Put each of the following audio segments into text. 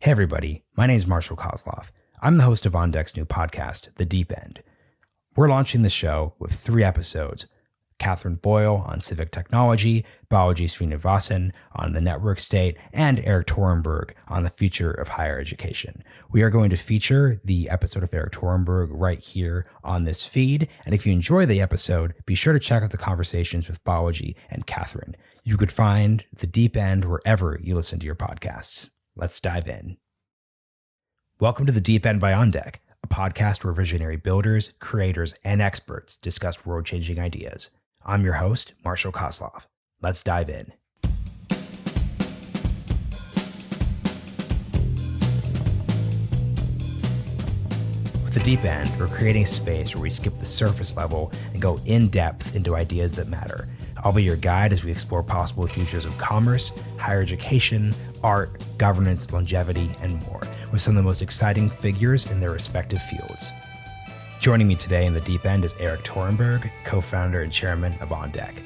Hey everybody, my name is Marshall Kosloff. I'm the host of OnDeck's new podcast, The Deep End. We're launching the show with 3 episodes. Catherine Boyle on civic technology, Balaji Srinivasan on the network state, and Erik Torenberg on the future of higher education. We are going to feature the episode of Erik Torenberg right here on this feed, and if you enjoy the episode, be sure to check out the conversations with Balaji and Catherine. You could find The Deep End wherever you listen to your podcasts. Let's dive in. Welcome to The Deep End by OnDeck, a podcast where visionary builders, creators, and experts discuss world-changing ideas. I'm your host, Marshall Kosloff. Let's dive in. With The Deep End, we're creating a space where we skip the surface level and go in-depth into ideas that matter. I'll be your guide as we explore possible futures of commerce, higher education, art, governance, longevity, and more, with some of the most exciting figures in their respective fields. Joining me today in The Deep End is Erik Torenberg, co-founder and chairman of OnDeck.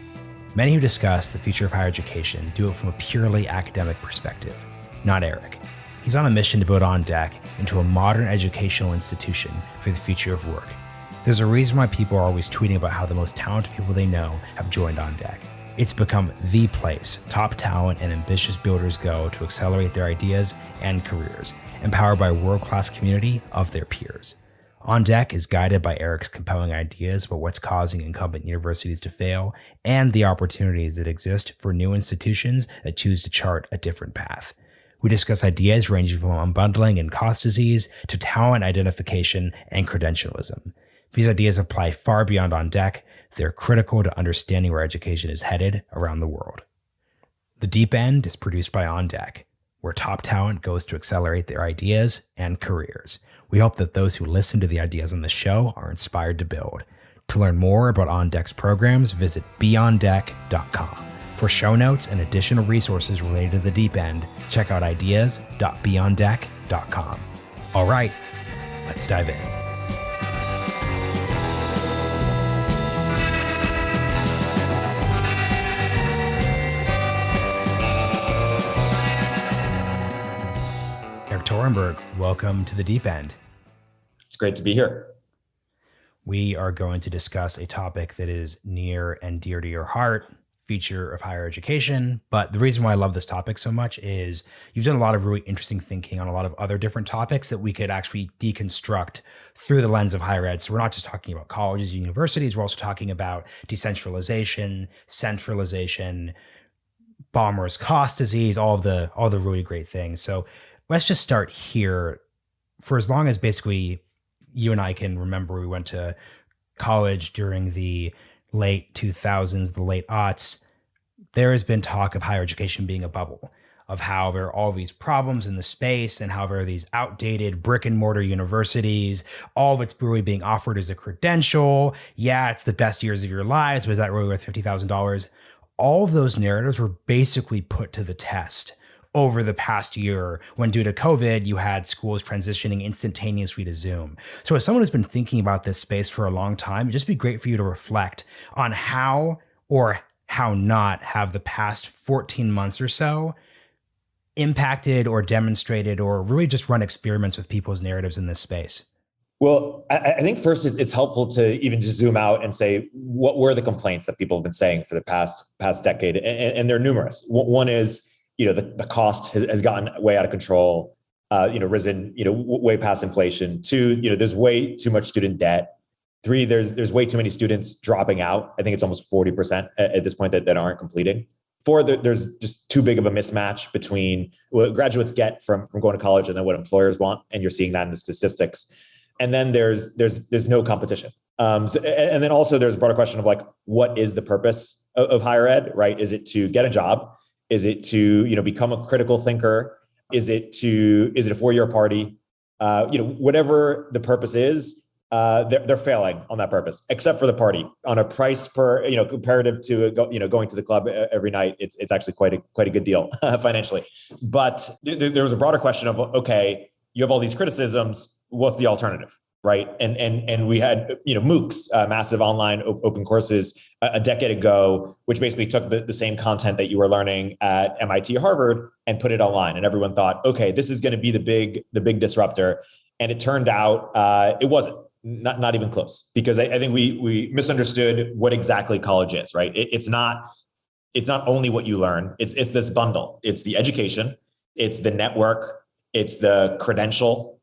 Many who discuss the future of higher education do it from a purely academic perspective. Not Erik. He's on a mission to build OnDeck into a modern educational institution for the future of work. There's a reason why people are always tweeting about how the most talented people they know have joined OnDeck. It's become the place top talent and ambitious builders go to accelerate their ideas and careers, empowered by a world-class community of their peers. OnDeck is guided by Erik's compelling ideas about what's causing incumbent universities to fail and the opportunities that exist for new institutions that choose to chart a different path. We discuss ideas ranging from unbundling and cost disease to talent identification and credentialism. These ideas apply far beyond OnDeck. They're critical to understanding where education is headed around the world. The Deep End is produced by OnDeck, where top talent goes to accelerate their ideas and careers. We hope that those who listen to the ideas on the show are inspired to build. To learn more about OnDeck's programs, visit beondeck.com. For show notes and additional resources related to The Deep End, check out ideas.beondeck.com. All right, let's dive in. Erik Torenberg, welcome to The Deep End. It's great to be here. We are going to discuss a topic that is near and dear to your heart, future of higher education. But the reason why I love this topic so much is you've done a lot of really interesting thinking on a lot of other different topics that we could actually deconstruct through the lens of higher ed. So we're not just talking about colleges and universities, we're also talking about decentralization, centralization, bomber's cost disease, all the really great things. So let's just start here. For as long as basically you and I can remember, we went to college during the late 2000s, the late aughts, there has been talk of higher education being a bubble, of how there are all these problems in the space and how there are these outdated brick and mortar universities. All of it's really being offered as a credential. Yeah, it's the best years of your lives, but is that really worth $50,000? All of those narratives were basically put to the test over the past year when, due to COVID, you had schools transitioning instantaneously to Zoom. So as someone who's been thinking about this space for a long time, it'd just be great for you to reflect on how or how not have the past 14 months or so impacted or demonstrated or really just run experiments with people's narratives in this space. Well, I think first it's helpful to even just zoom out and say, what were the complaints that people have been saying for the past decade? And they're numerous. One is, the cost has gotten way out of control, risen, way past inflation. 2, there's way too much student debt. 3, there's way too many students dropping out. I think it's almost 40% at this point that aren't completing. 4, there's just too big of a mismatch between what graduates get from going to college and then what employers want. And you're seeing that in the statistics. And then there's no competition. And then also there's a broader question of what is the purpose of higher ed, right? Is it to get a job? Is it to, become a critical thinker? Is it a 4-year party? Whatever the purpose is, they're failing on that purpose, except for the party. On a price per, comparative to, going to the club every night, it's actually quite a good deal financially. But there was a broader question of, okay, you have all these criticisms. What's the alternative? right? And we had, MOOCs, massive online open courses a decade ago, which basically took the same content that you were learning at MIT, Harvard, and put it online. And everyone thought, okay, this is going to be the big disruptor. And it turned out it wasn't. Not even close, because I think we misunderstood what exactly college is, right? It's not only what you learn. It's this bundle. It's the education, it's the network, it's the credential,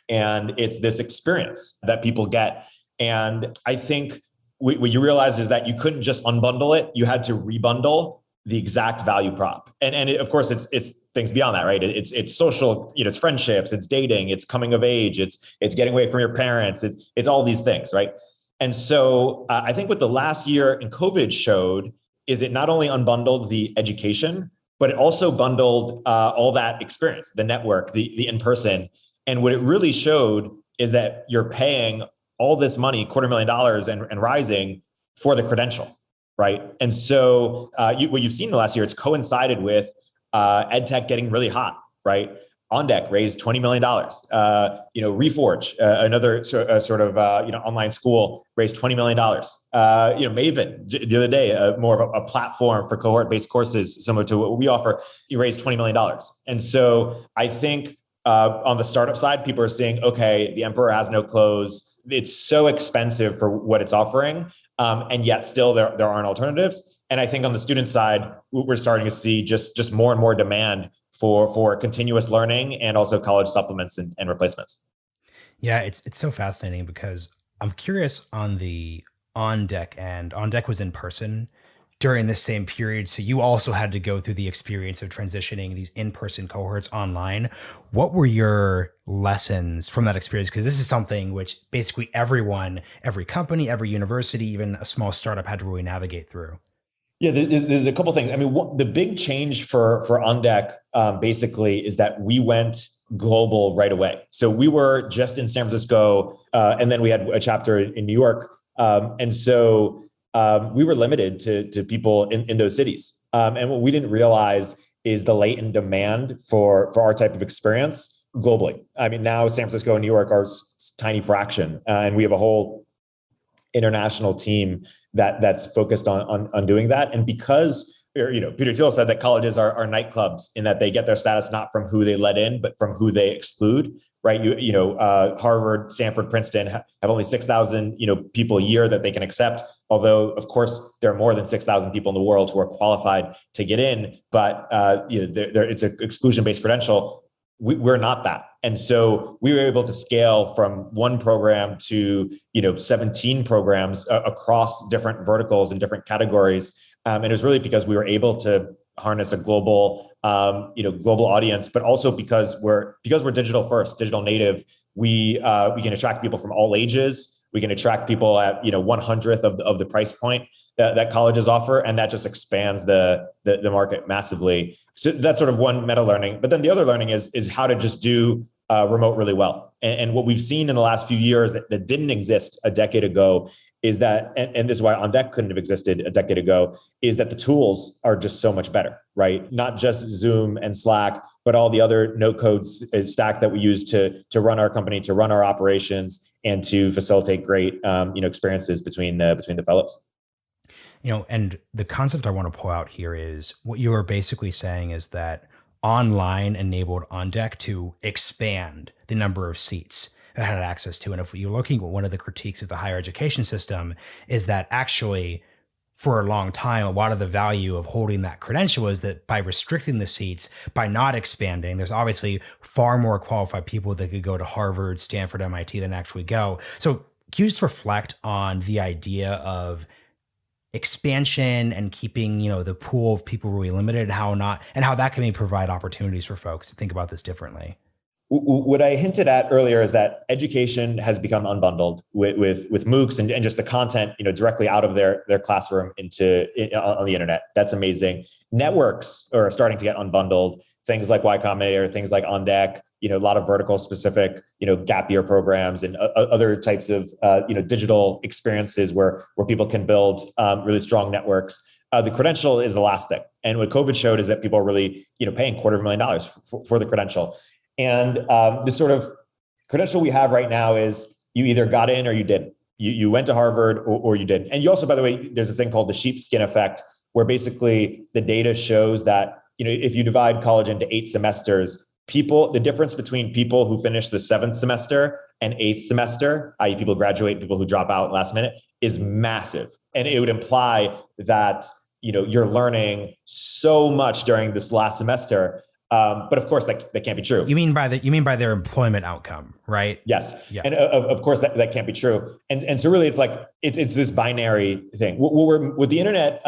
and it's this experience that people get. And I think what you realized is that you couldn't just unbundle it. You had to rebundle the exact value prop. And of course, it's things beyond that, right? It's social, it's friendships, it's dating, it's coming of age, it's getting away from your parents, it's all these things, right? And so I think what the last year in COVID showed is it not only unbundled the education, but it also bundled all that experience, the network, the in-person. And what it really showed is that you're paying all this money, $250,000 and rising, for the credential. Right. And so what you've seen in the last year, it's coincided with ed tech getting really hot, right? On Deck raised $20 million. Reforge, another sort of online school, raised $20 million. Maven, the other day, more of a platform for cohort-based courses, similar to what we offer, you raised $20 million. And so I think on the startup side, people are saying, okay, the emperor has no clothes. It's so expensive for what it's offering. And yet still there aren't alternatives. And I think on the student side, we're starting to see just more and more demand for continuous learning and also college supplements and replacements. Yeah, it's so fascinating because I'm curious on the On Deck end. On Deck was in person during this same period. So you also had to go through the experience of transitioning these in-person cohorts online. What were your lessons from that experience? Because this is something which basically everyone, every company, every university, even a small startup had to really navigate through. Yeah, there's a couple things. I mean, the big change for On Deck basically is that we went global right away. So we were just in San Francisco, and then we had a chapter in New York. And so we were limited to people in those cities. And what we didn't realize is the latent demand for our type of experience globally. I mean, now San Francisco and New York are a tiny fraction, and we have a whole international team that's focused on doing that. And because Peter Thiel said that colleges are nightclubs, in that they get their status not from who they let in, but from who they exclude. Right? Harvard, Stanford, Princeton have only 6,000 people a year that they can accept. Although, of course, there are more than 6,000 people in the world who are qualified to get in, but it's an exclusion-based credential. We're not that. And so we were able to scale from one program to 17 programs across different verticals and different categories. And it was really because we were able to harness a global audience, but also because we're digital first, digital native. We can attract people from all ages. We can attract people at 1/100th of the price point that colleges offer, and that just expands the market massively. So that's sort of one meta learning. But then the other learning is how to just do remote really well. And what we've seen in the last few years that didn't exist a decade ago is that, and this is why On Deck couldn't have existed a decade ago, is that the tools are just so much better, right? Not just Zoom and Slack, but all the other no-code stack that we use to run our company, to run our operations, and to facilitate great experiences between the fellows. And the concept I want to pull out here is what you are basically saying is that online enabled On Deck to expand the number of seats that had access to. And if you're looking at one of the critiques of the higher education system is that actually for a long time, a lot of the value of holding that credential is that by restricting the seats, by not expanding, there's obviously far more qualified people that could go to Harvard, Stanford, MIT than actually go. So can you just reflect on the idea of expansion and keeping, the pool of people really limited, and how that can maybe provide opportunities for folks to think about this differently? What I hinted at earlier is that education has become unbundled with MOOCs and just the content, directly out of their classroom on the internet. That's amazing. Networks are starting to get unbundled. Things like Y Combinator, things like On Deck, a lot of vertical specific, gap year programs and other types of, digital experiences where people can build really strong networks. The credential is the last thing. And what COVID showed is that people are really, paying $250,000 for the credential. And the sort of credential we have right now is you either got in or you didn't. You went to Harvard or you didn't. And you also, by the way, there's this thing called the sheepskin effect, where basically the data shows that, if you divide college into 8 semesters, the difference between people who finish the 7th semester and 8th semester, i.e. people who graduate, people who drop out last minute, is massive. And it would imply that, you're learning so much during this last semester. But of course, that can't be true. You mean by their employment outcome, right? Yes. Yeah. And of course that can't be true. And so really it's like, it's this binary thing. What the internet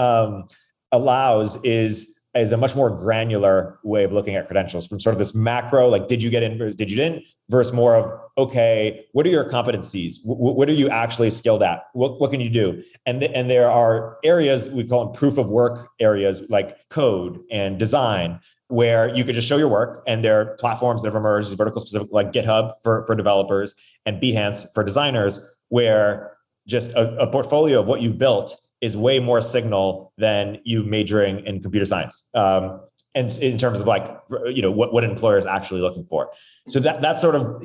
allows is a much more granular way of looking at credentials, from sort of this macro, like, did you get in versus did you didn't, versus more of, okay, what are your competencies? What are you actually skilled at? What can you do? And there are areas, we call them proof of work areas, like code and design, where you could just show your work, and there are platforms that have emerged, vertical specific, like GitHub for developers and Behance for designers, where just a portfolio of what you've built is way more signal than you majoring in computer science. And in terms of like, what an employer is actually looking for. So that's sort of,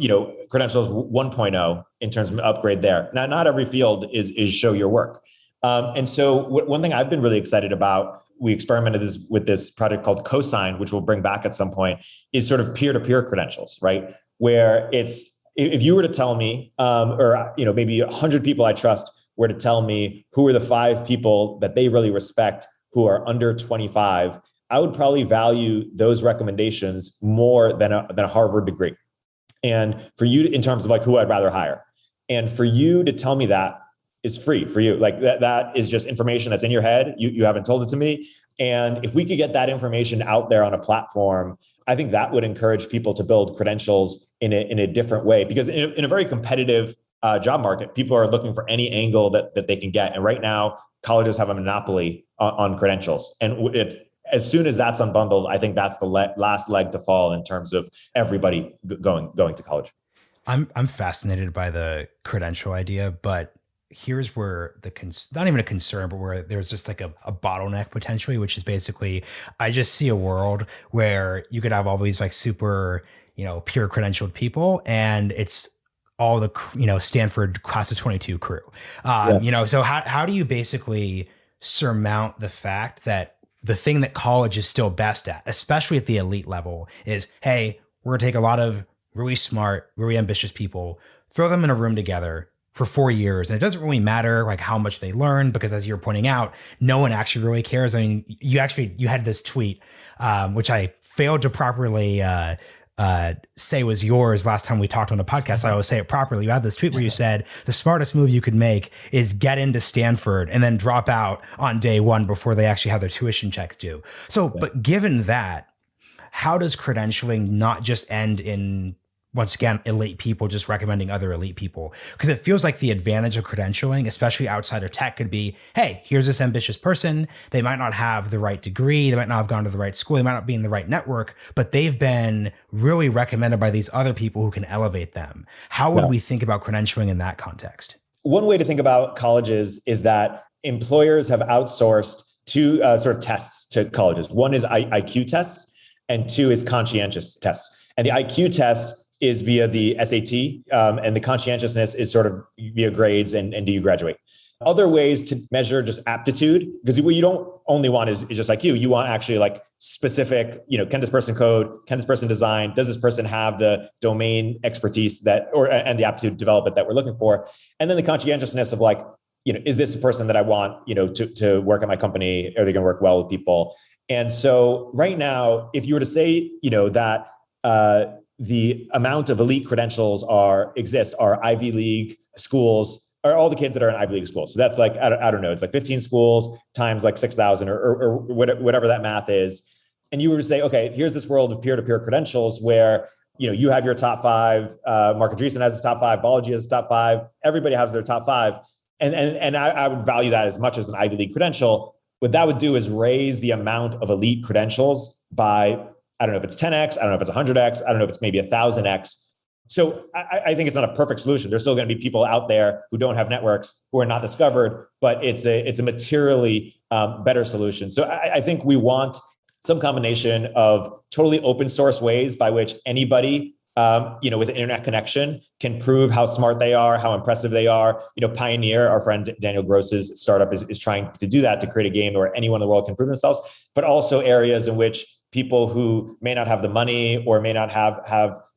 credentials 1.0 in terms of upgrade there. Now, not every field is show your work. And so one thing I've been really excited about, we experimented with this project called Cosign, which we'll bring back at some point, is sort of peer-to-peer credentials, right? Where it's, if you were to tell me, or maybe 100 people I trust were to tell me who are the 5 people that they really respect who are under 25, I would probably value those recommendations more than a Harvard degree. And for you, in terms of like who I'd rather hire, and for you to tell me that is free for you. Like that is just information that's in your head. You haven't told it to me. And if we could get that information out there on a platform, I think that would encourage people to build credentials in a different way, because in a very competitive job market, people are looking for any angle that they can get. And right now, colleges have a monopoly on credentials. And as soon as that's unbundled, I think that's the last leg to fall in terms of everybody going to college. I'm fascinated by the credential idea, but here's where not even a concern, but where there's just like a bottleneck potentially, which is basically, I just see a world where you could have all these like super, pure credentialed people, and it's all the, Stanford class of 22 crew. So how do you basically surmount the fact that the thing that college is still best at, especially at the elite level, is, hey, we're going to take a lot of really smart, really ambitious people, throw them in a room together for 4 years. And it doesn't really matter like how much they learn, because as you're pointing out, no one actually really cares. I mean, you had this tweet, which I failed to properly say was yours last time we talked on the podcast. I always say it properly. You had this tweet where you said the smartest move you could make is get into Stanford and then drop out on day one before they actually have their tuition checks due. So, but given that, how does credentialing not just end in, once again, elite people just recommending other elite people? Because it feels like the advantage of credentialing, especially outside of tech, could be, hey, here's this ambitious person. They might not have the right degree. They might not have gone to the right school. They might not be in the right network, but they've been really recommended by these other people who can elevate them. How would we think about credentialing in that context? One way to think about colleges is that employers have outsourced 2 sort of tests to colleges. One is IQ tests, and 2 is conscientious tests. And the IQ test is via the SAT, and the conscientiousness is sort of via grades and do you graduate. Other ways to measure just aptitude, because what you don't only want is just IQ. You want actually like specific, can this person code? Can this person design? Does this person have the domain expertise and the aptitude to develop it that we're looking for? And then the conscientiousness of like, is this a person that I want, to work at my company? Are they going to work well with people? And so right now, if you were to say, that the amount of elite credentials are Ivy League schools, are all the kids that are in Ivy League schools. So that's like, I don't know, it's like 15 schools times like 6,000 or whatever that math is. And you were to say, okay, here's this world of peer-to-peer credentials where, you have your top 5, Mark Andreessen has his top 5, Balaji has his top 5, everybody has their top 5. And I would value that as much as an Ivy League credential. What that would do is raise the amount of elite credentials by, I don't know if it's 10x, I don't know if it's 100x, I don't know if it's maybe 1,000x. So I think it's not a perfect solution. There's still going to be people out there who don't have networks, who are not discovered, but it's a materially better solution. So I think we want some combination of totally open source ways by which anybody with an internet connection can prove how smart they are, how impressive they are. Pioneer, our friend Daniel Gross's startup is trying to do that, to create a game where anyone in the world can prove themselves, but also areas in which people who may not have the money or may not have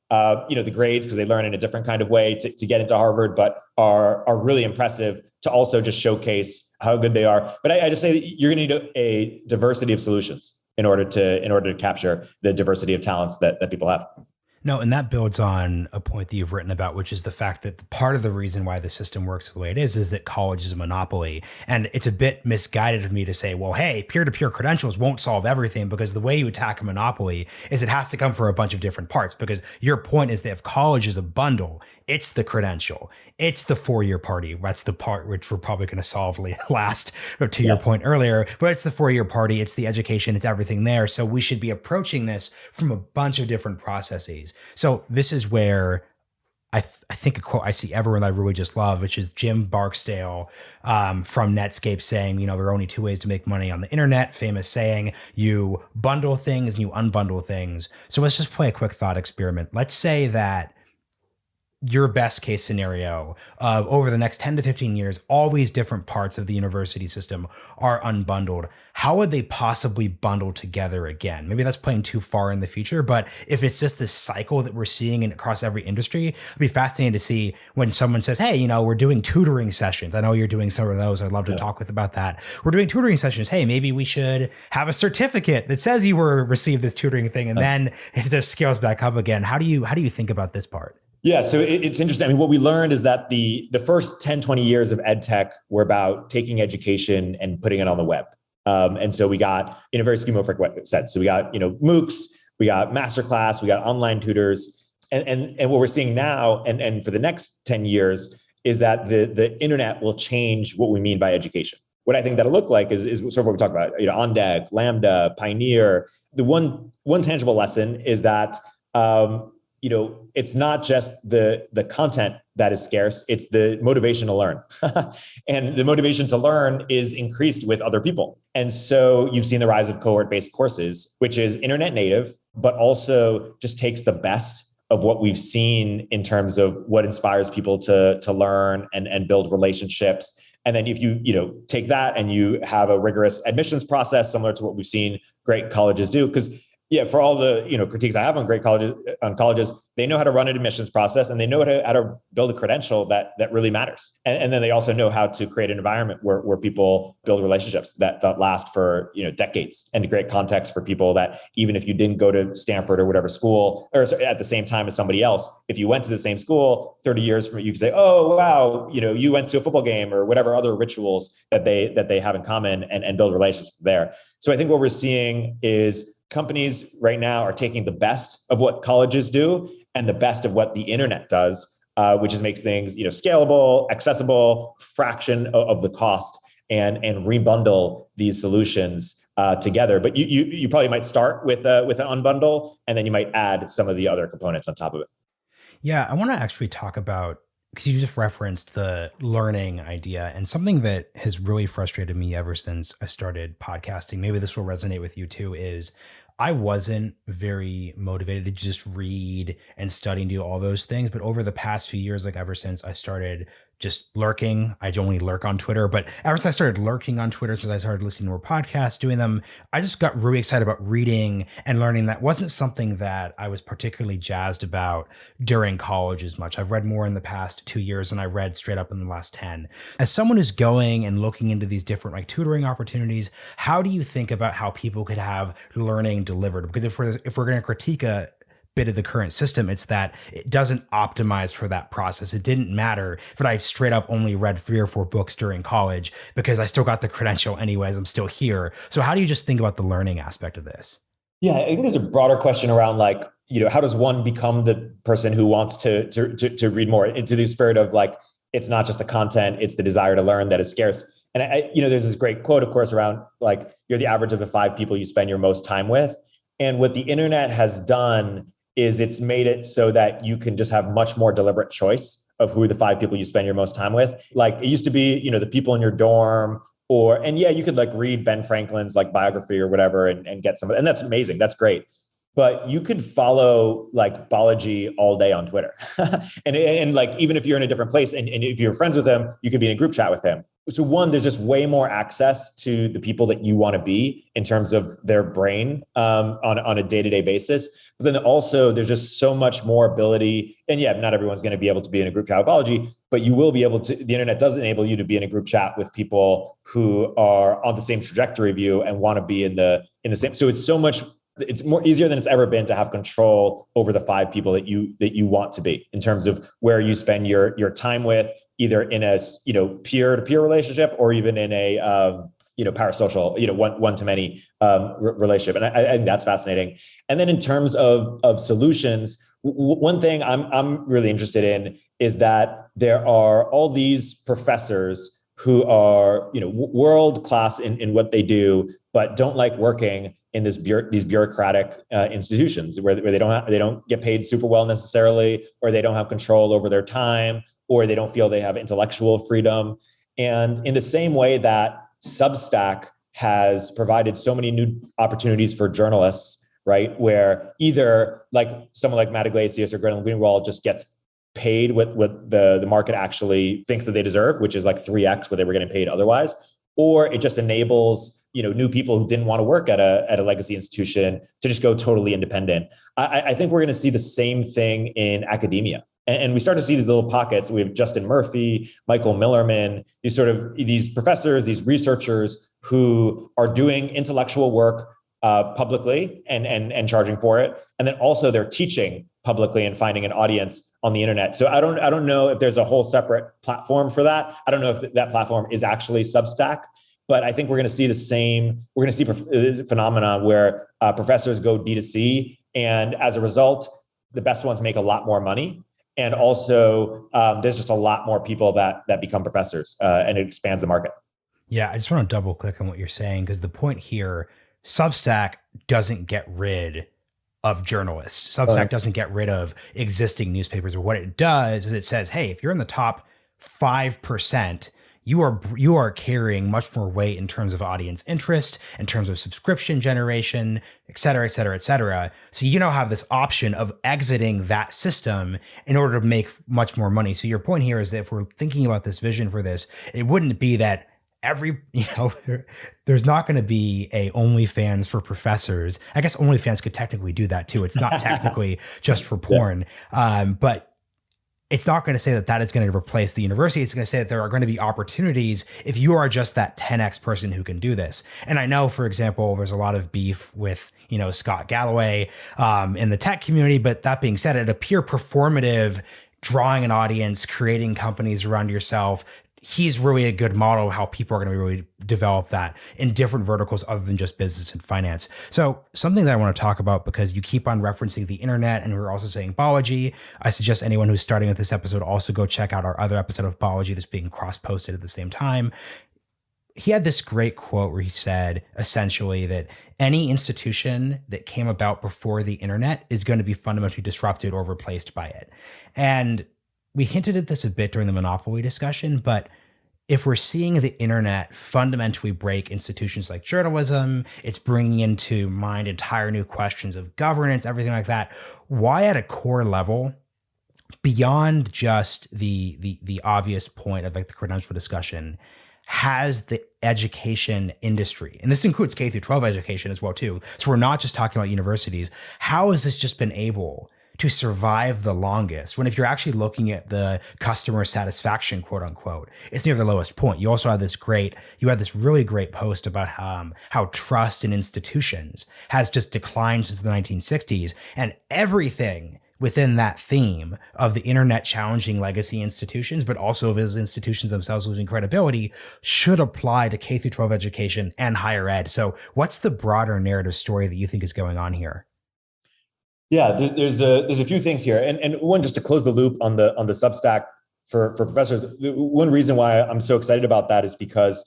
the grades because they learn in a different kind of way to get into Harvard, but are really impressive, to also just showcase how good they are. But I just say that you're going to need a diversity of solutions in order to capture the diversity of talents that people have. No, and that builds on a point that you've written about, which is the fact that part of the reason why the system works the way it is that college is a monopoly. And it's a bit misguided of me to say, well, hey, peer-to-peer credentials won't solve everything, because the way you attack a monopoly is it has to come from a bunch of different parts. Because your point is that if college is a bundle, it's the credential, it's the 4-year party. That's the part which we're probably going to solve last, to your point earlier, but it's the 4-year party, it's the education, it's everything there. So we should be approaching this from a bunch of different processes. So this is where I think a quote I see everyone that I really just love, which is Jim Barksdale from Netscape saying, there are only 2 ways to make money on the internet. Famous saying, you bundle things and you unbundle things. So let's just play a quick thought experiment. Let's say that your best case scenario of over the next 10 to 15 years, all these different parts of the university system are unbundled. How would they possibly bundle together again? Maybe that's playing too far in the future, but if it's just this cycle that we're seeing across every industry, it'd be fascinating to see when someone says, hey, we're doing tutoring sessions. I know you're doing some of those. I'd love to talk about that. We're doing tutoring sessions. Hey, maybe we should have a certificate that says you received this tutoring thing. And then if it just scales back up again, how do you think about this part? Yeah, so it's interesting. I mean, what we learned is that the first 10, 20 years of ed tech were about taking education and putting it on the web. And so we got, in a very schemomorphic sense, so we got, MOOCs, we got masterclass, we got online tutors. And what we're seeing now, and for the next 10 years, is that the internet will change what we mean by education. What I think that'll look like is sort of what we talk about, On Deck, Lambda, Pioneer. The one tangible lesson is that, it's not just the content that is scarce, it's the motivation to learn. And the motivation to learn is increased with other people. And so you've seen the rise of cohort-based courses, which is internet native, but also just takes the best of what we've seen in terms of what inspires people to learn and build relationships. And then if you take that and you have a rigorous admissions process similar to what we've seen great colleges do, because for all the critiques I have on colleges, they know how to run an admissions process and they know how to build a credential that really matters. And then they also know how to create an environment where people build relationships that last for decades, and to create context for people that even if you didn't go to Stanford or whatever school, or at the same time as somebody else, if you went to the same school 30 years from it, you could say, oh wow, you went to a football game or whatever other rituals that they have in common, and build relationships there. So I think what we're seeing is companies right now are taking the best of what colleges do and the best of what the internet does, which is makes things scalable, accessible, fraction of the cost, and rebundle these solutions together. But you probably might start with an unbundle, and then you might add some of the other components on top of it. Yeah, I want to actually talk about, because you just referenced the learning idea, and something that has really frustrated me ever since I started podcasting, maybe this will resonate with you too, is I wasn't very motivated to just read and study and do all those things. But over the past few years, ever since I started just lurking, I only lurk on Twitter, but ever since I started lurking on Twitter, since I started listening to more podcasts, doing them, I just got really excited about reading and learning. That wasn't something that I was particularly jazzed about during college as much. I've read more in the past 2 years than I read straight up in the last 10. As someone who's going and looking into these different tutoring opportunities, how do you think about how people could have learning delivered? Because if we're going to critique a bit of the current system, it's that it doesn't optimize for that process. It didn't matter if I straight up only read 3 or 4 books during college, because I still got the credential anyways. I'm still here. So how do you just think about the learning aspect of this? Yeah, I think there's a broader question around how does one become the person who wants to read more, into the spirit of it's not just the content, it's the desire to learn that is scarce. And there's this great quote, of course, around you're the average of the 5 people you spend your most time with. And what the internet has done is it's made it so that you can just have much more deliberate choice of who are the 5 people you spend your most time with. It used to be, the people in your dorm, you could read Ben Franklin's biography or whatever and get some, and that's amazing. That's great. but you could follow like Balaji all day on Twitter. and like, even if you're in a different place and if you're friends with him, you could be in a group chat with him. So one, there's just way more access to the people that you want to be in terms of their brain on a day-to-day basis. But then also there's just so much more ability. And yeah, not everyone's going to be able to be in a group chat with Balaji, but you will be able to, the internet does enable you to be in a group chat with people who are on the same trajectory of you and want to be in the same. So it's more easier than it's ever been to have control over the 5 people that you want to be in terms of where you spend your time with, either in a peer-to-peer relationship or even in a parasocial one-to-many relationship. And I think that's fascinating. And then in terms of solutions, one thing I'm really interested in is that there are all these professors who are world class in what they do, but don't like working in these bureaucratic institutions where they don't get paid super well necessarily, or they don't have control over their time, or they don't feel they have intellectual freedom. And in the same way that Substack has provided so many new opportunities for journalists, right, where either like someone like Matt Iglesias or Glenn Greenwald just gets paid what the market actually thinks that they deserve, which is like 3x what they were getting paid otherwise, or it just enables new people who didn't want to work at a legacy institution to just go totally independent. I think we're going to see the same thing in academia. And we start to see these little pockets. We have Justin Murphy, Michael Millerman, these professors, these researchers who are doing intellectual work publicly and charging for it. And then also they're teaching publicly and finding an audience on the internet. So I don't know if there's a whole separate platform for that. I don't know if that platform is actually Substack, but I think we're going to see the same. We're going to see phenomenon where professors go D2C, and as a result, the best ones make a lot more money. And also, there's just a lot more people that become professors, and it expands the market. Yeah, I just want to double click on what you're saying, because the point here, Substack doesn't get rid of journalists. Substack doesn't get rid of existing newspapers. Or what it does is it says, hey, if you're in the top 5%, you are carrying much more weight in terms of audience interest, in terms of subscription generation, et cetera, et cetera, et cetera. So you now have this option of exiting that system in order to make much more money. So your point here is that if we're thinking about this vision for this, it wouldn't be that there's not going to be a OnlyFans for professors. I guess OnlyFans could technically do that too. It's not technically just for porn, but it's not going to say that is going to replace the university. It's going to say that there are going to be opportunities if you are just that 10x person who can do this. And I know, for example, there's a lot of beef with, Scott Galloway in the tech community. But that being said, it appears performative, drawing an audience, creating companies around yourself. He's really a good model of how people are going to really develop that in different verticals other than just business and finance. So something that I want to talk about, because you keep on referencing the internet and we're also saying Balaji, I suggest anyone who's starting with this episode also go check out our other episode of Balaji that's being cross-posted at the same time. He had this great quote where he said essentially that any institution that came about before the internet is going to be fundamentally disrupted or replaced by it. And we hinted at this a bit during the monopoly discussion, but if we're seeing the internet fundamentally break institutions like journalism, it's bringing into mind entire new questions of governance, everything like that. Why at a core level, beyond just the obvious point of like the credential discussion, has the education industry, and this includes K through 12 education as well too. So we're not just talking about universities. How has this just been able to survive the longest, when if you're actually looking at the customer satisfaction, quote unquote, it's near the lowest point? You also had this really great post about how trust in institutions has just declined since the 1960s, and everything within that theme of the internet challenging legacy institutions, but also of those institutions themselves losing credibility, should apply to K through 12 education and higher ed. So what's the broader narrative story that you think is going on here? Yeah, there's a few things here, and one, just to close the loop on the Substack for professors. One reason why I'm so excited about that is because,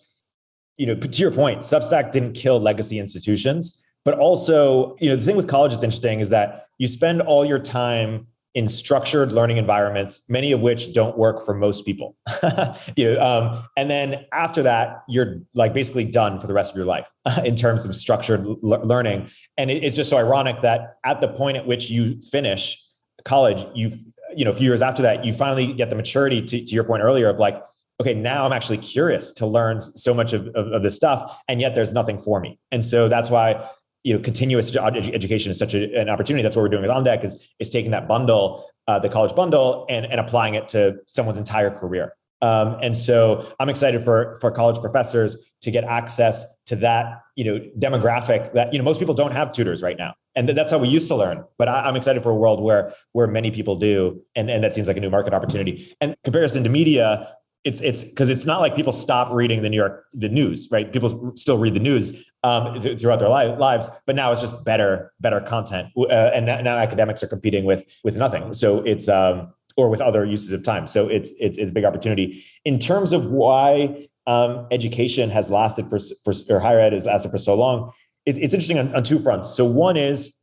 to your point, Substack didn't kill legacy institutions, but also, the thing with college that's interesting is that you spend all your time in structured learning environments, many of which don't work for most people. And then after that, you're like basically done for the rest of your life in terms of structured learning. And it's just so ironic that at the point at which you finish college, a few years after that, you finally get the maturity to your point earlier of like, okay, now I'm actually curious to learn so much of this stuff, and yet there's nothing for me. And so that's why continuous education is such an opportunity. That's what we're doing with OnDeck is taking that bundle, the college bundle, and applying it to someone's entire career. And so I'm excited for college professors to get access to that, demographic that, most people don't have tutors right now. And that's how we used to learn. But I'm excited for a world where many people do. And that seems like a new market opportunity. And comparison to media, it's because it's not like people stop reading the news, right? People still read the news throughout their lives, but now it's just better content. And now academics are competing with nothing. So it's, or with other uses of time. So it's a big opportunity. In terms of why education has lasted or higher ed has lasted for so long, it's interesting on two fronts. So one is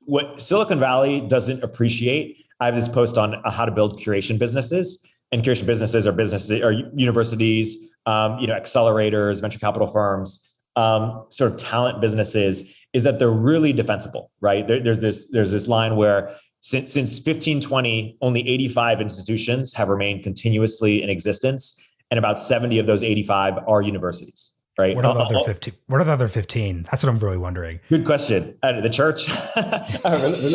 what Silicon Valley doesn't appreciate. I have this post on how to build curation businesses. And curation businesses are universities, accelerators, venture capital firms, sort of talent businesses, is that they're really defensible, right? There's this line where since 1520, only 85 institutions have remained continuously in existence, and about 70 of those 85 are universities. Right. What are the other 15? What are the other 15? That's what I'm really wondering. Good question. The church,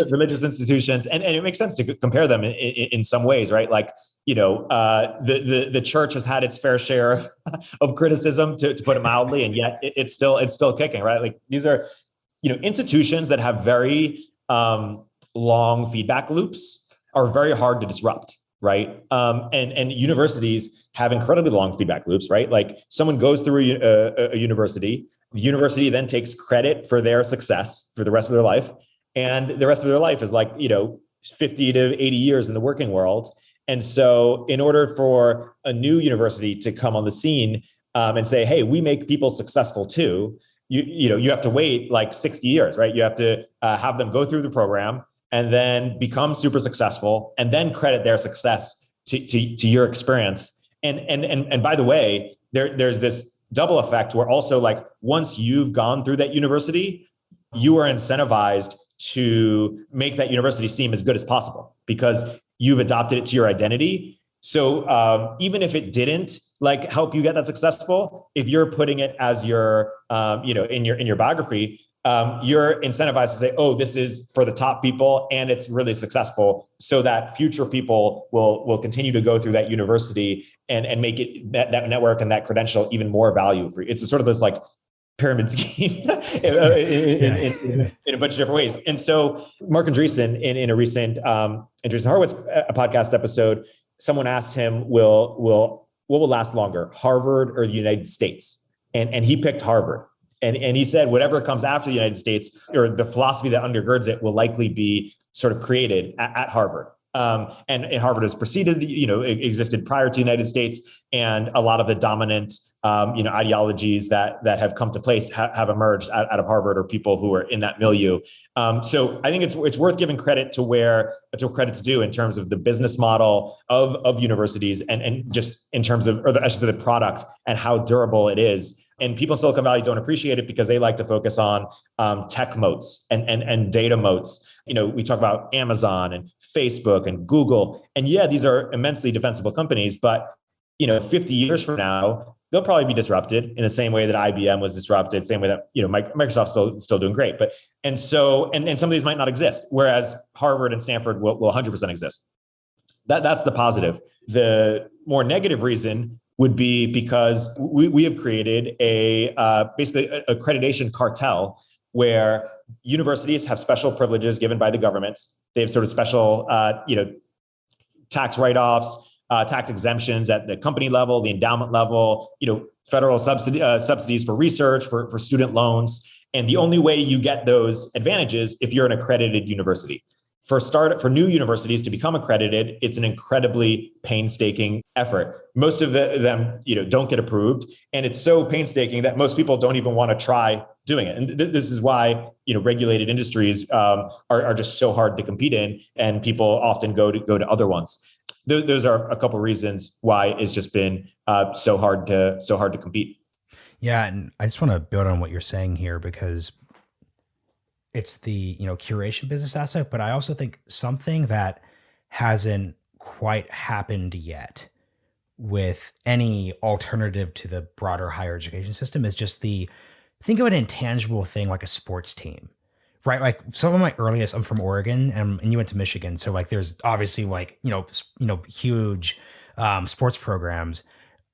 religious institutions, and it makes sense to compare them in some ways, right? Like, the church has had its fair share of criticism, to put it mildly, and yet it's still kicking, right? Like these are, institutions that have very long feedback loops are very hard to disrupt. Right. And universities have incredibly long feedback loops, right? Like someone goes through a university, the university then takes credit for their success for the rest of their life. And the rest of their life is like, 50 to 80 years in the working world. And so in order for a new university to come on the scene and say, hey, we make people successful too, you have to wait like 60 years, right? You have to have them go through the program and then become super successful, and then credit their success to your experience. And by the way, there's this double effect where also like once you've gone through that university, you are incentivized to make that university seem as good as possible because you've adopted it to your identity. So even if it didn't like help you get that successful, if you're putting it as your in your biography, you're incentivized to say, oh, this is for the top people and it's really successful, so that future people will continue to go through that university and make it that network and that credential even more value for you. It's sort of this like pyramid scheme in a bunch of different ways. And so Mark Andreessen in a recent Andreessen Horowitz a podcast episode, someone asked him, what will last longer, Harvard or the United States? And he picked Harvard. And he said, whatever comes after the United States or the philosophy that undergirds it will likely be sort of created at Harvard. And Harvard has preceded, existed prior to the United States. And a lot of the dominant, ideologies that have come to place have emerged out of Harvard or people who are in that milieu. So I think it's worth giving credit to where credit's due in terms of the business model of universities and just in terms of, I should say, the product and how durable it is. And people in Silicon Valley don't appreciate it because they like to focus on tech moats and data moats. We talk about Amazon and Facebook and Google. And yeah, these are immensely defensible companies, but 50 years from now, they'll probably be disrupted in the same way that IBM was disrupted, same way that Microsoft's still doing great. But and some of these might not exist, whereas Harvard and Stanford will 100% exist. That's the positive. The more negative reason would be because we have created basically an accreditation cartel where universities have special privileges given by the governments. They have sort of special, tax write-offs, tax exemptions at the company level, the endowment level, federal subsidies for research, for student loans. And the only way you get those advantages if you're an accredited university. for new universities to become accredited, it's an incredibly painstaking effort. Most of them, don't get approved, and it's so painstaking that most people don't even want to try doing it. And this is why regulated industries are just so hard to compete in, and people often go to other ones. Those are a couple of reasons why it's just been so hard to compete. Yeah, and I just want to build on what you're saying here because it's the curation business aspect, but I also think something that hasn't quite happened yet with any alternative to the broader higher education system is just think of an intangible thing like a sports team, right? Like some of my earliest, I'm from Oregon and you went to Michigan. So like, there's obviously like, huge sports programs.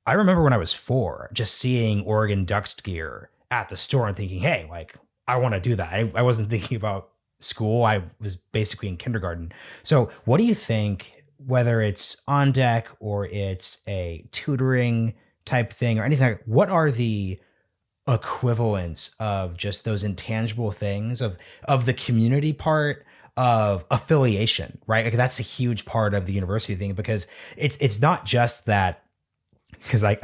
I remember when I was 4, just seeing Oregon Ducks gear at the store and thinking, hey, like, I want to do that. I wasn't thinking about school. I was basically in kindergarten. So what do you think, whether it's on deck or it's a tutoring type thing or anything, what are the equivalents of just those intangible things of the community part of affiliation, right? Like that's a huge part of the university thing because it's not just that. Because I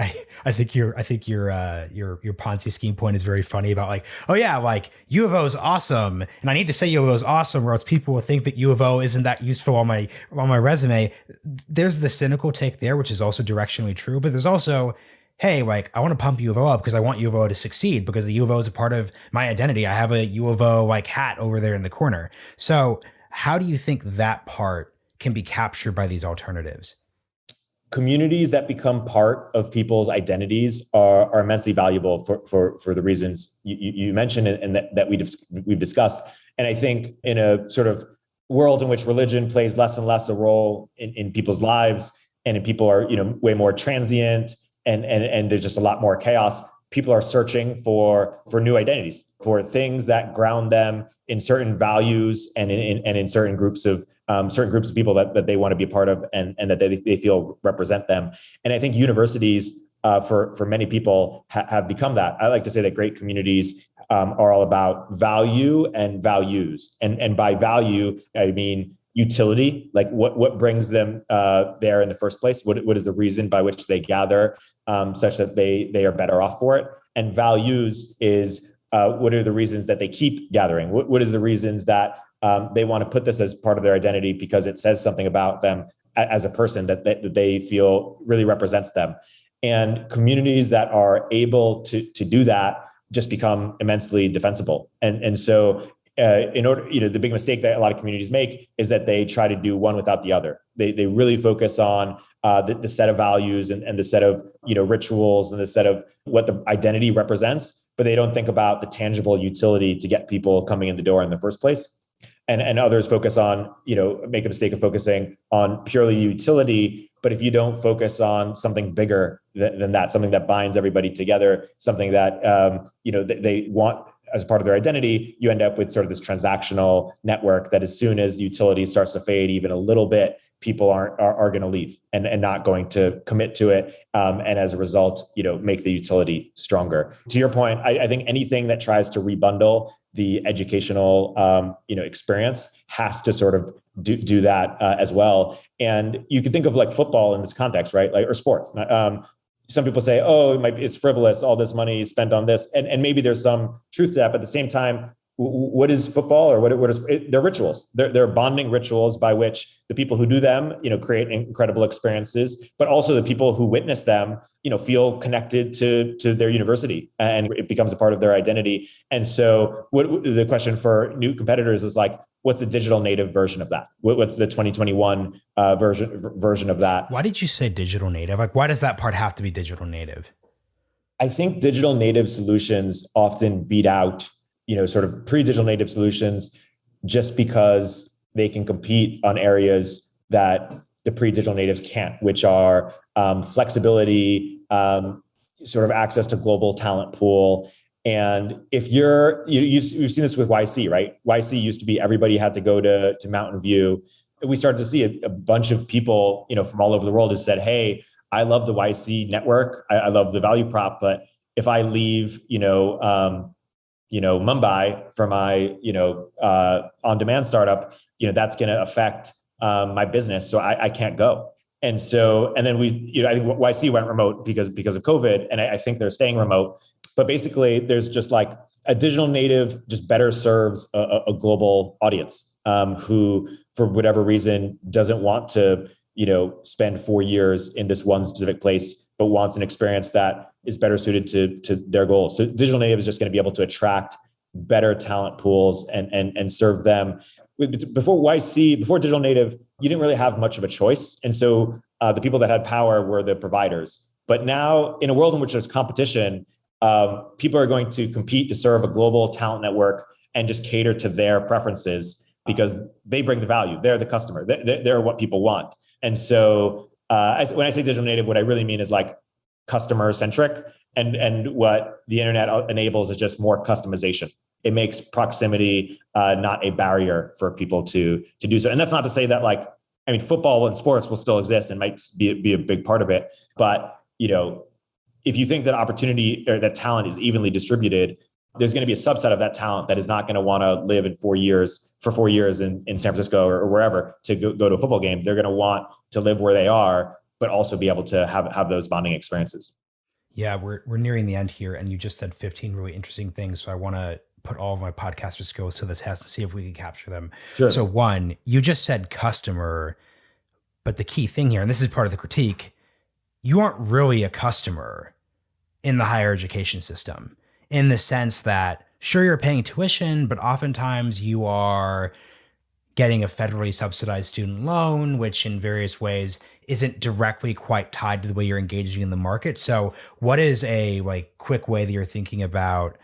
think your Ponzi scheme point is very funny about like, oh yeah, like U of O is awesome, and I need to say U of O is awesome, or else people will think that U of O isn't that useful on my resume. There's the cynical take there, which is also directionally true, but there's also, hey, like I want to pump U of O up because I want U of O to succeed because the U of O is a part of my identity. I have a U of O like hat over there in the corner. So how do you think that part can be captured by these alternatives? Communities that become part of people's identities are immensely valuable for the reasons you mentioned and that we've discussed. And I think in a sort of world in which religion plays less and less a role in people's lives, and people are way more transient, and there's just a lot more chaos. People are searching for new identities, for things that ground them in certain values and in certain groups of people that they want to be a part of and that they feel represent them. And I think universities for many people have become that. I like to say that great communities are all about value and values. And by value, I mean utility, like what brings them there in the first place? What is the reason by which they gather such that they are better off for it? And values is what are the reasons that they keep gathering? What is the reasons that they want to put this as part of their identity because it says something about them as a person that they feel really represents them. And communities that are able to do that just become immensely defensible. And so in order, the big mistake that a lot of communities make is that they try to do one without the other. They really focus on the set of values and the set of rituals and the set of what the identity represents, but they don't think about the tangible utility to get people coming in the door in the first place. And others focus on, make the mistake of focusing on purely utility. But if you don't focus on something bigger than that, something that binds everybody together, something that, they want as part of their identity, you end up with sort of this transactional network that as soon as utility starts to fade even a little bit, people are going to leave and not going to commit to it. And as a result, make the utility stronger. To your point, I think anything that tries to rebundle the educational, experience has to sort of do that as well. And you could think of like football in this context, right? Like, or sports. Some people say, oh, it's frivolous, all this money spent on this. And maybe there's some truth to that. But at the same time, what is football or what is they're rituals. They're bonding rituals by which the people who do them, create incredible experiences, but also the people who witness them, feel connected to their university and it becomes a part of their identity. And so the question for new competitors is like, what's the digital native version of that? What's the 2021 version of that? Why did you say digital native? Like, why does that part have to be digital native? I think digital native solutions often beat out, sort of pre-digital native solutions just because they can compete on areas that the pre-digital natives can't, which are flexibility, sort of access to global talent pool. And if you've seen this with YC, right? YC used to be everybody had to go to Mountain View. We started to see a bunch of people, from all over the world who said, hey, I love the YC network. I love the value prop, but if I leave, Mumbai for my, on-demand startup, that's going to affect my business. So I can't go. And so, and then I think YC went remote because of COVID, and I think they're staying remote. But basically, there's just like a digital native just better serves a global audience who, for whatever reason, doesn't want to, spend 4 years in this one specific place, but wants an experience that is better suited to their goals. So digital native is just going to be able to attract better talent pools and serve them. Before digital native, you didn't really have much of a choice. And so the people that had power were the providers. But now, in a world in which there's competition, people are going to compete to serve a global talent network and just cater to their preferences because they bring the value. They're the customer. They're what people want. And so when I say digital native, what I really mean is like customer centric. And what the internet enables is just more customization. It makes proximity not a barrier for people to do so. And that's not to say that football and sports will still exist and might be a big part of it. But, if you think that opportunity or that talent is evenly distributed, there's going to be a subset of that talent that is not going to want to live in 4 years in San Francisco or wherever to go to a football game. They're going to want to live where they are, but also be able to have those bonding experiences. Yeah, we're nearing the end here, and you just said 15 really interesting things. So I want to put all of my podcaster skills to the test and see if we can capture them. Sure. So one, you just said customer, but the key thing here, and this is part of the critique, you aren't really a customer in the higher education system, in the sense that, sure, you're paying tuition, but oftentimes you are getting a federally subsidized student loan, which in various ways isn't directly quite tied to the way you're engaging in the market. So what is a quick way that you're thinking about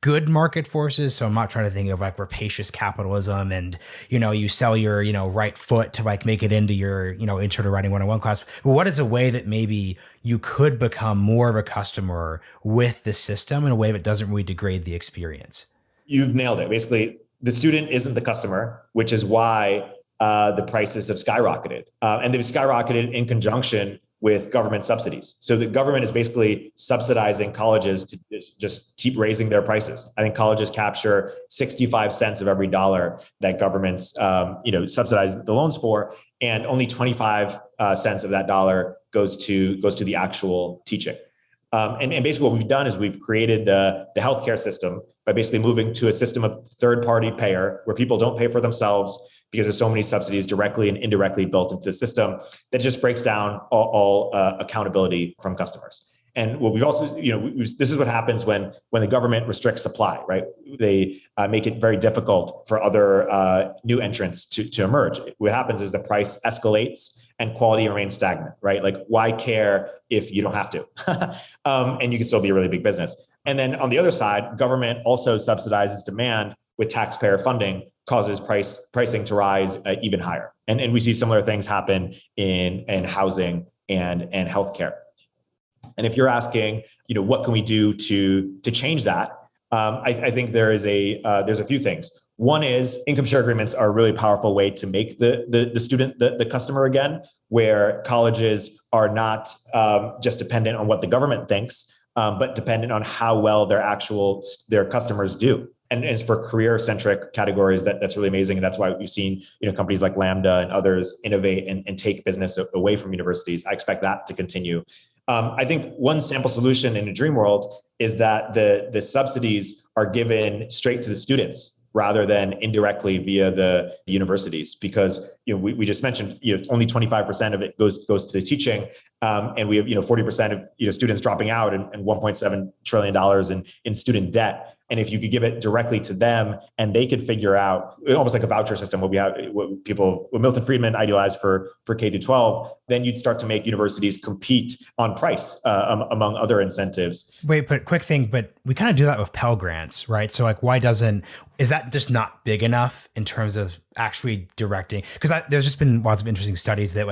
good market forces? So I'm not trying to think of rapacious capitalism and, you sell your, right foot to make it into your, intro to writing 101 class. But what is a way that maybe you could become more of a customer with the system in a way that doesn't really degrade the experience? You've nailed it. Basically, the student isn't the customer, which is why the prices have skyrocketed. And they've skyrocketed in conjunction with government subsidies. So the government is basically subsidizing colleges to just keep raising their prices. I think colleges capture 65 cents of every dollar that governments, subsidize the loans for, and only 25 cents of that dollar goes to the actual teaching. And basically what we've done is we've created the healthcare system by basically moving to a system of third-party payer where people don't pay for themselves, because there's so many subsidies directly and indirectly built into the system that just breaks down all accountability from customers. And what we've also, this is what happens when the government restricts supply, right? They make it very difficult for other new entrants to emerge. What happens is the price escalates and quality remains stagnant, right? Why care if you don't have to? And you can still be a really big business. And then on the other side, government also subsidizes demand with taxpayer funding, causes pricing to rise even higher. And we see similar things happen in housing and healthcare. And if you're asking, what can we do to change that? I think there's a few things. One is income share agreements are a really powerful way to make the student the customer again, where colleges are not just dependent on what the government thinks, but dependent on how well their customers do. And it's for career-centric categories that's really amazing. And that's why we've seen companies like Lambda and others innovate and take business away from universities. I expect that to continue. I think one sample solution in a dream world is that the subsidies are given straight to the students rather than indirectly via the universities, because we just mentioned only 25% of it goes to the teaching, and we have 40% of students dropping out and $1.7 trillion in student debt. And if you could give it directly to them and they could figure out, almost like a voucher system, what Milton Friedman idealized for K through 12, then you'd start to make universities compete on price among other incentives. Wait, but quick thing, but we kind of do that with Pell Grants, right? So is that just not big enough in terms of actually directing? Because there's just been lots of interesting studies that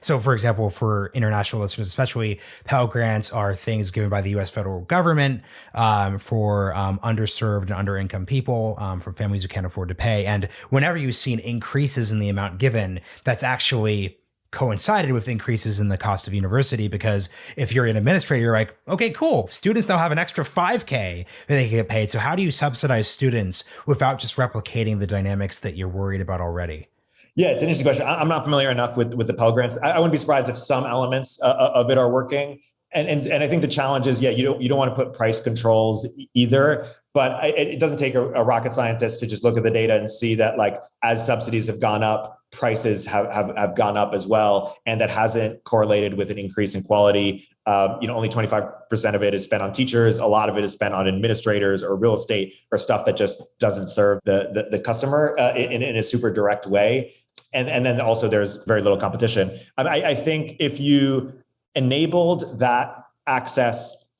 so for example, for international listeners, especially, Pell Grants are things given by the US federal government for underserved and under-income people, from families who can't afford to pay. And whenever you've seen increases in the amount given, that's actually coincided with increases in the cost of university, because if you're an administrator, you're like, okay, cool. Students now have an extra $5,000 that they can get paid. So how do you subsidize students without just replicating the dynamics that you're worried about already? Yeah, it's an interesting question. I'm not familiar enough with the Pell Grants. I wouldn't be surprised if some elements of it are working. And I think the challenge is, yeah, you don't want to put price controls either. But it doesn't take a rocket scientist to just look at the data and see that, like, as subsidies have gone up, prices have gone up as well, and that hasn't correlated with an increase in quality. Only 25% of it is spent on teachers. A lot of it is spent on administrators or real estate or stuff that just doesn't serve the customer in a super direct way. And then also there's very little competition. I think if you enabled that access,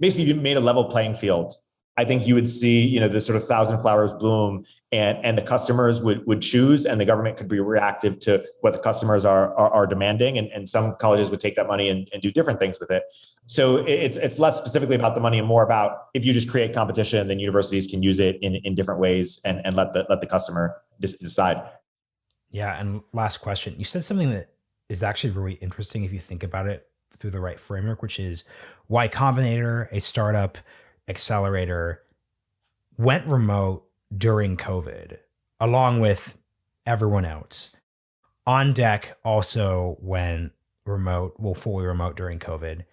basically you made a level playing field, I think you would see, the sort of thousand flowers bloom, and the customers would choose, and the government could be reactive to what the customers are demanding. And some colleges would take that money and do different things with it. So it's less specifically about the money and more about, if you just create competition, then universities can use it in different ways and let the customer decide. Yeah. And last question, you said something that is actually really interesting if you think about it through the right framework, which is Y Combinator, a startup accelerator, went remote during COVID, along with everyone else. On Deck also went remote, fully remote during COVID.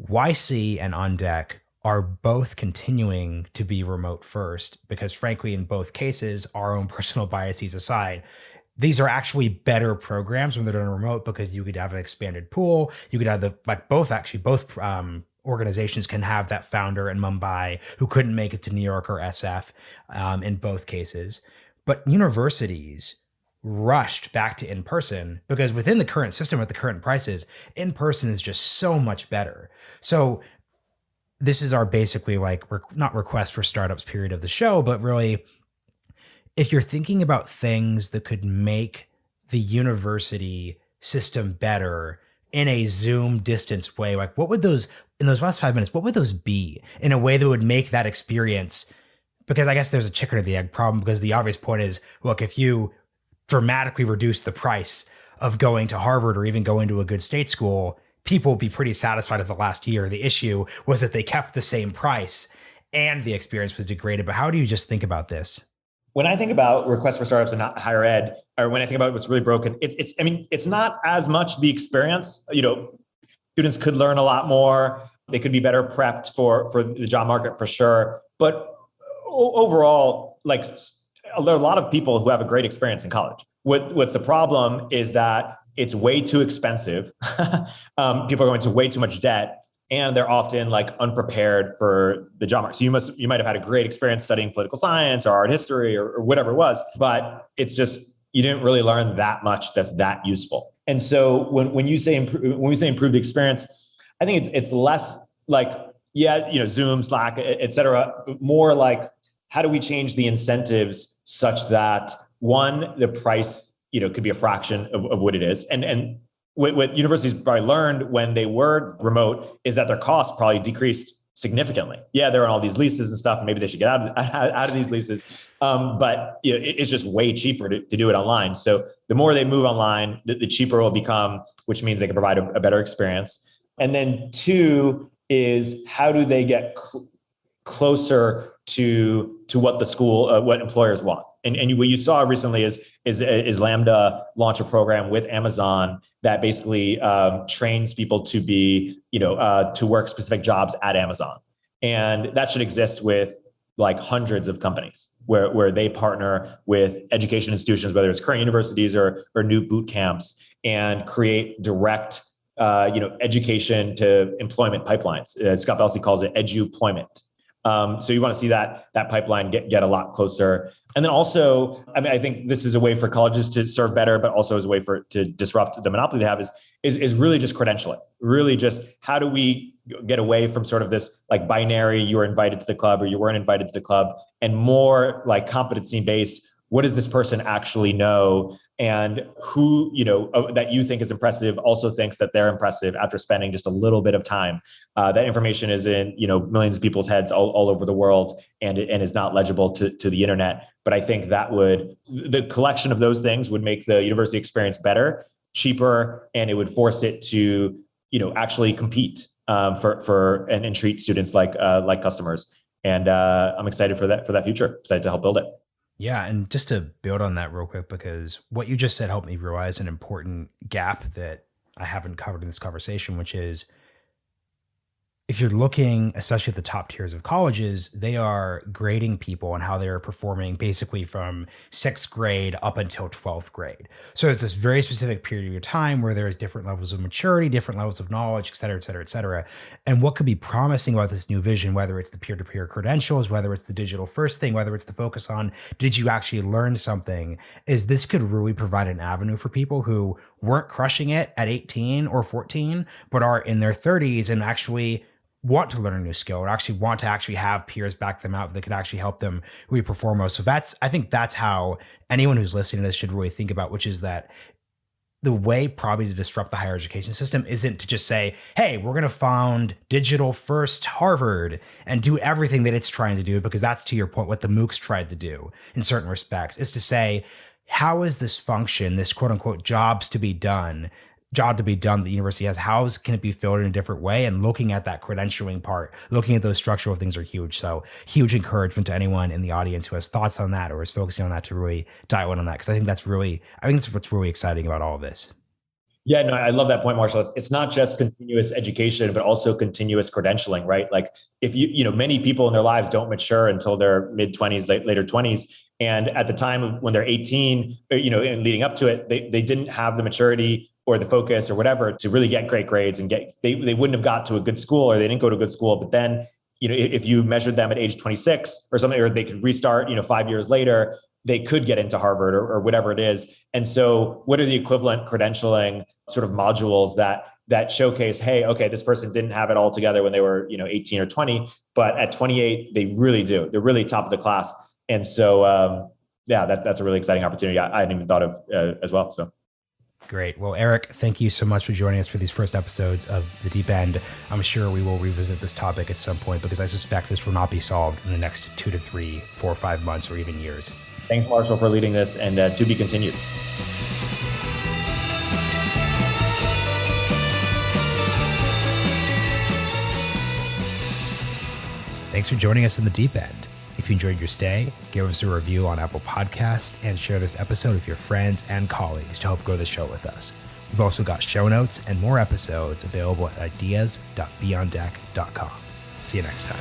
YC and On Deck are both continuing to be remote first, because frankly, in both cases, our own personal biases aside, these are actually better programs when they're done remote, because you could have an expanded pool. You could have both organizations can have that founder in Mumbai who couldn't make it to New York or SF in both cases. But universities rushed back to in-person because within the current system at the current prices, in-person is just so much better. So this is our basically not request for startups period of the show, but really, if you're thinking about things that could make the university system better in a Zoom distance way, like what would those, in those last 5 minutes, what would those be in a way that would make that experience? Because I guess there's a chicken or the egg problem, because the obvious point is, look, if you dramatically reduce the price of going to Harvard or even going to a good state school, people will be pretty satisfied with the last year. The issue was that they kept the same price and the experience was degraded. But how do you just think about this? When I think about requests for startups and higher ed, or when I think about what's really broken, it's not as much the experience. Students could learn a lot more. They could be better prepped for the job market for sure. But overall, there are a lot of people who have a great experience in college. What's the problem is that it's way too expensive. People are going to way too much debt. And they're often unprepared for the job market. So you might have had a great experience studying political science or art history or whatever it was, but it's just, you didn't really learn that much that's that useful. And so when we say improved experience, I think it's less Zoom, Slack, et cetera, more like, how do we change the incentives such that, one, the price, could be a fraction of what it is. And what universities probably learned when they were remote is that their costs probably decreased significantly. Yeah, they're on all these leases and stuff, and maybe they should get out of these leases. But it's just way cheaper to do it online. So the more they move online, the cheaper it will become, which means they can provide a better experience. And then two is, how do they get closer to what the school, what employers want? And what you saw recently is Lambda launch a program with Amazon that basically trains people to be, to work specific jobs at Amazon. And that should exist with hundreds of companies where they partner with education institutions, whether it's current universities or new boot camps, and create direct, education to employment pipelines. Scott Belsey calls it eduployment. So you want to see that pipeline get a lot closer. And then also, I think this is a way for colleges to serve better, but also as a way to disrupt the monopoly they have is really just credentialing. Really just, how do we get away from sort of this binary, you were invited to the club or you weren't invited to the club, and more competency based. What does this person actually know? And who, that you think is impressive also thinks that they're impressive after spending just a little bit of time. That information is in, millions of people's heads all over the world and is not legible to the internet. But I think the collection of those things would make the university experience better. cheaper, and it would force it to, actually compete and treat students like customers. And I'm excited for that future. Excited to help build it. Yeah, and just to build on that real quick, because what you just said helped me realize an important gap that I haven't covered in this conversation, which is if you're looking, especially at the top tiers of colleges, they are grading people on how they're performing basically from 6th grade up until 12th grade. So it's this very specific period of your time where there's different levels of maturity, different levels of knowledge, et cetera, et cetera, et cetera. And what could be promising about this new vision, whether it's the peer-to-peer credentials, whether it's the digital first thing, whether it's the focus on, did you actually learn something, is this could really provide an avenue for people who weren't crushing it at 18 or 14, but are in their 30s and actually want to learn a new skill or actually want to actually have peers back them out that could actually help them really perform most. So I think that's how anyone who's listening to this should really think about, which is that the way probably to disrupt the higher education system isn't to just say, hey, we're going to found digital first Harvard and do everything that it's trying to do, because that's, to your point, what the MOOCs tried to do in certain respects, is to say, how is this function, this quote unquote job to be done that the university has, how can it be filled in a different way? And looking at that credentialing part, looking at those structural things are huge. So huge encouragement to anyone in the audience who has thoughts on that or is focusing on that to really dial in on that. Because I think that's what's really exciting about all of this. Yeah, no, I love that point, Marshall. It's not just continuous education, but also continuous credentialing, right? Like if many people in their lives don't mature until their mid 20s, later 20s. And at the time when they're 18, and leading up to it, they didn't have the maturity or the focus or whatever to really get great grades and they wouldn't have got to a good school, or they didn't go to a good school. But then, if you measured them at age 26 or something, or they could restart, 5 years later, they could get into Harvard or whatever it is. And so what are the equivalent credentialing sort of modules that showcase, hey, okay, this person didn't have it all together when they were, 18 or 20, but at 28, they really do. They're really top of the class. And so, that's a really exciting opportunity I hadn't even thought of as well. So. Great. Well, Erik, thank you so much for joining us for these first episodes of The Deep End. I'm sure we will revisit this topic at some point, because I suspect this will not be solved in the next 2 to 3, 4 or 5 months or even years. Thanks, Marshall, for leading this, and to be continued. Thanks for joining us in The Deep End. If you enjoyed your stay, give us a review on Apple Podcasts and share this episode with your friends and colleagues to help grow the show with us. We've also got show notes and more episodes available at ideas.beyonddeck.com. See you next time.